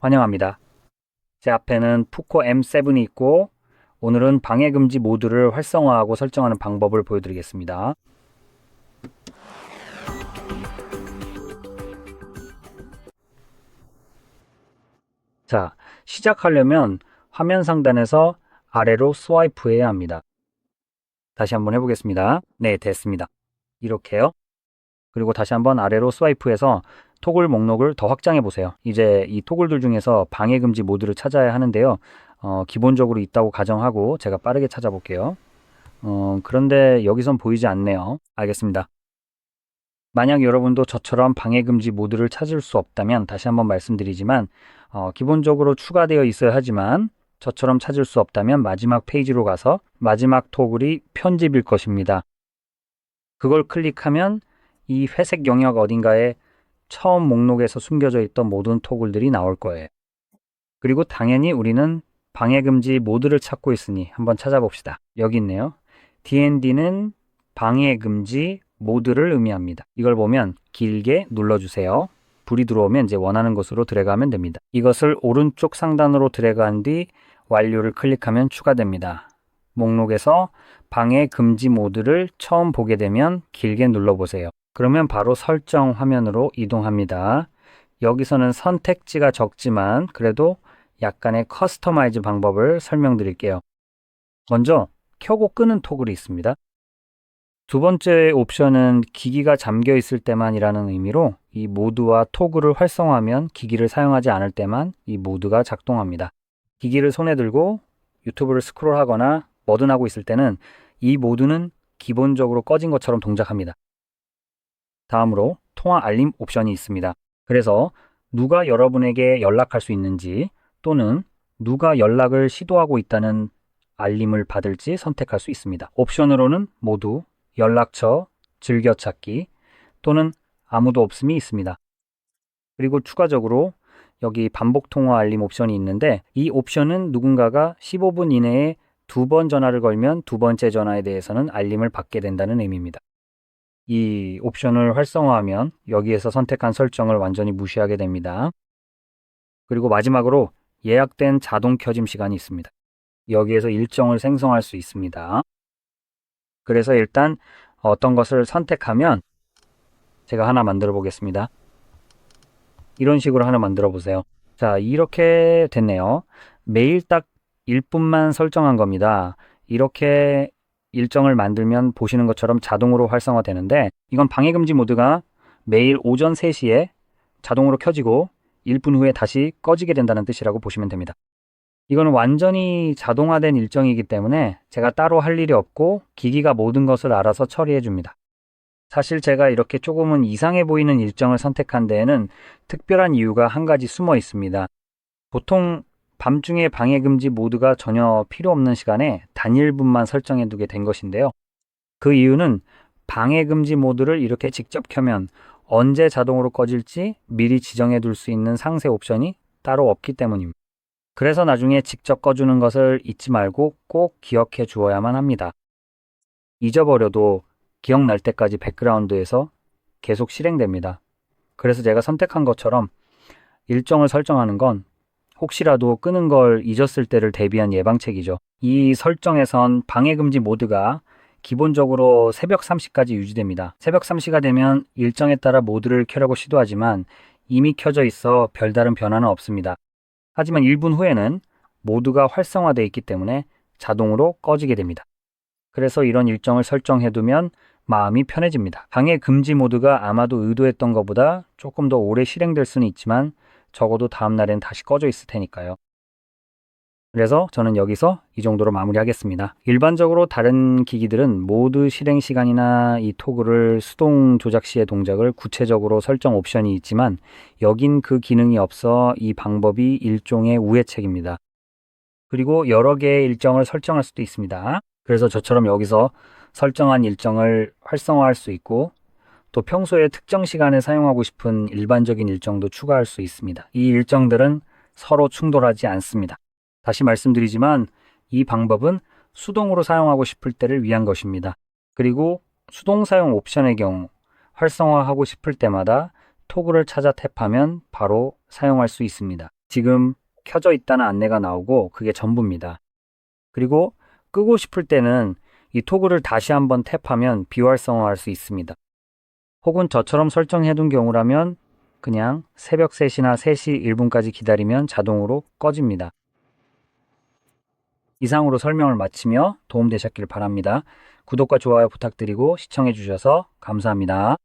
환영합니다. 제 앞에는 푸코 M7이 있고 오늘은 방해금지 모드를 활성화하고 설정하는 방법을 보여드리겠습니다. 자, 시작하려면 화면 상단에서 아래로 스와이프해야 합니다. 다시 한번 해보겠습니다. 네, 됐습니다. 이렇게요. 그리고 다시 한번 아래로 스와이프해서 토글 목록을 더 확장해 보세요. 이제 이 토글들 중에서 방해금지 모드를 찾아야 하는데요. 기본적으로 있다고 가정하고 제가 빠르게 찾아볼게요. 그런데 여기선 보이지 않네요. 알겠습니다. 만약 여러분도 저처럼 방해금지 모드를 찾을 수 없다면 다시 한번 말씀드리지만 기본적으로 추가되어 있어야 하지만 저처럼 찾을 수 없다면 마지막 페이지로 가서 마지막 토글이 편집일 것입니다. 그걸 클릭하면 이 회색 영역 어딘가에 처음 목록에서 숨겨져 있던 모든 토글들이 나올 거예요. 그리고 당연히 우리는 방해금지 모드를 찾고 있으니 한번 찾아봅시다. 여기 있네요. DND는 방해금지 모드를 의미합니다. 이걸 보면 길게 눌러주세요. 불이 들어오면 이제 원하는 곳으로 드래그하면 됩니다. 이것을 오른쪽 상단으로 드래그한 뒤 완료를 클릭하면 추가됩니다. 목록에서 방해금지 모드를 처음 보게 되면 길게 눌러보세요. 그러면 바로 설정 화면으로 이동합니다. 여기서는 선택지가 적지만 그래도 약간의 커스터마이즈 방법을 설명드릴게요. 먼저 켜고 끄는 토글이 있습니다. 두 번째 옵션은 기기가 잠겨 있을 때만이라는 의미로 이 모드와 토글을 활성화하면 기기를 사용하지 않을 때만 이 모드가 작동합니다. 기기를 손에 들고 유튜브를 스크롤하거나 뭐든 하고 있을 때는 이 모드는 기본적으로 꺼진 것처럼 동작합니다. 다음으로 통화 알림 옵션이 있습니다. 그래서 누가 여러분에게 연락할 수 있는지 또는 누가 연락을 시도하고 있다는 알림을 받을지 선택할 수 있습니다. 옵션으로는 모두 연락처, 즐겨찾기 또는 아무도 없음이 있습니다. 그리고 추가적으로 여기 반복 통화 알림 옵션이 있는데 이 옵션은 누군가가 15분 이내에 2번 전화를 걸면 두 번째 전화에 대해서는 알림을 받게 된다는 의미입니다. 이 옵션을 활성화하면 여기에서 선택한 설정을 완전히 무시하게 됩니다. 그리고 마지막으로 예약된 자동 켜짐 시간이 있습니다. 여기에서 일정을 생성할 수 있습니다. 그래서 일단 어떤 것을 선택하면 제가 하나 만들어 보겠습니다. 이런 식으로 하나 만들어 보세요. 자, 이렇게 됐네요. 매일 딱 1분만 설정한 겁니다. 이렇게 일정을 만들면 보시는 것처럼 자동으로 활성화되는데 이건 방해금지 모드가 매일 오전 3시에 자동으로 켜지고 1분 후에 다시 꺼지게 된다는 뜻이라고 보시면 됩니다. 이거는 완전히 자동화된 일정이기 때문에 제가 따로 할 일이 없고 기기가 모든 것을 알아서 처리해 줍니다. 사실 제가 이렇게 조금은 이상해 보이는 일정을 선택한 데에는 특별한 이유가 한 가지 숨어 있습니다. 보통 밤중에 방해금지 모드가 전혀 필요 없는 시간에 단일분만 설정해 두게 된 것인데요. 그 이유는 방해금지 모드를 이렇게 직접 켜면 언제 자동으로 꺼질지 미리 지정해 둘 수 있는 상세 옵션이 따로 없기 때문입니다. 그래서 나중에 직접 꺼주는 것을 잊지 말고 꼭 기억해 주어야만 합니다. 잊어버려도 기억날 때까지 백그라운드에서 계속 실행됩니다. 그래서 제가 선택한 것처럼 일정을 설정하는 건 혹시라도 끄는 걸 잊었을 때를 대비한 예방책이죠. 이 설정에선 방해금지 모드가 기본적으로 새벽 3시까지 유지됩니다. 새벽 3시가 되면 일정에 따라 모드를 켜려고 시도하지만 이미 켜져 있어 별다른 변화는 없습니다. 하지만 1분 후에는 모드가 활성화되어 있기 때문에 자동으로 꺼지게 됩니다. 그래서 이런 일정을 설정해두면 마음이 편해집니다. 방해 금지 모드가 아마도 의도했던 것보다 조금 더 오래 실행될 수는 있지만 적어도 다음날엔 다시 꺼져 있을 테니까요. 그래서 저는 여기서 이 정도로 마무리하겠습니다. 일반적으로 다른 기기들은 모드 실행 시간이나 이 토글을 수동 조작 시의 동작을 구체적으로 설정 옵션이 있지만 여긴 그 기능이 없어 이 방법이 일종의 우회책입니다. 그리고 여러 개의 일정을 설정할 수도 있습니다. 그래서 저처럼 여기서 설정한 일정을 활성화할 수 있고 또 평소에 특정 시간에 사용하고 싶은 일반적인 일정도 추가할 수 있습니다. 이 일정들은 서로 충돌하지 않습니다. 다시 말씀드리지만 이 방법은 수동으로 사용하고 싶을 때를 위한 것입니다. 그리고 수동 사용 옵션의 경우 활성화하고 싶을 때마다 토글을 찾아 탭하면 바로 사용할 수 있습니다. 지금 켜져 있다는 안내가 나오고 그게 전부입니다. 그리고 끄고 싶을 때는 이 토글을 다시 한번 탭하면 비활성화할 수 있습니다. 혹은 저처럼 설정해둔 경우라면 그냥 새벽 3시나 3시 1분까지 기다리면 자동으로 꺼집니다. 이상으로 설명을 마치며 도움되셨길 바랍니다. 구독과 좋아요 부탁드리고 시청해주셔서 감사합니다.